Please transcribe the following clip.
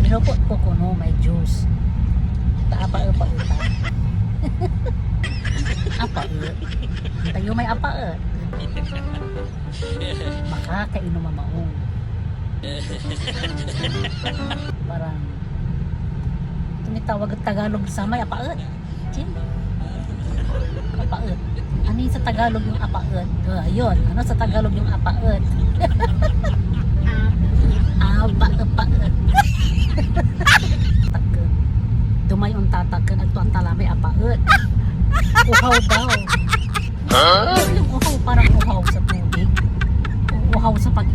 Nilupot ko kuno may juice. Apa-apa-apa. Apa-apa. Tayo may apa-apa. Makakainom mamaong. Parang tumitawag at Tagalog sa may apa-apa. Apa-apa. Ano yung sa Tagalog yung apa-apa? Ayun. Ano sa Tagalog yung apa-apa? Apa-apa. Dumay ang tatakan at tuang talamay apaet. Uhaw daw. Yung uhaw parang uhaw sa tubig. Uhaw sa pag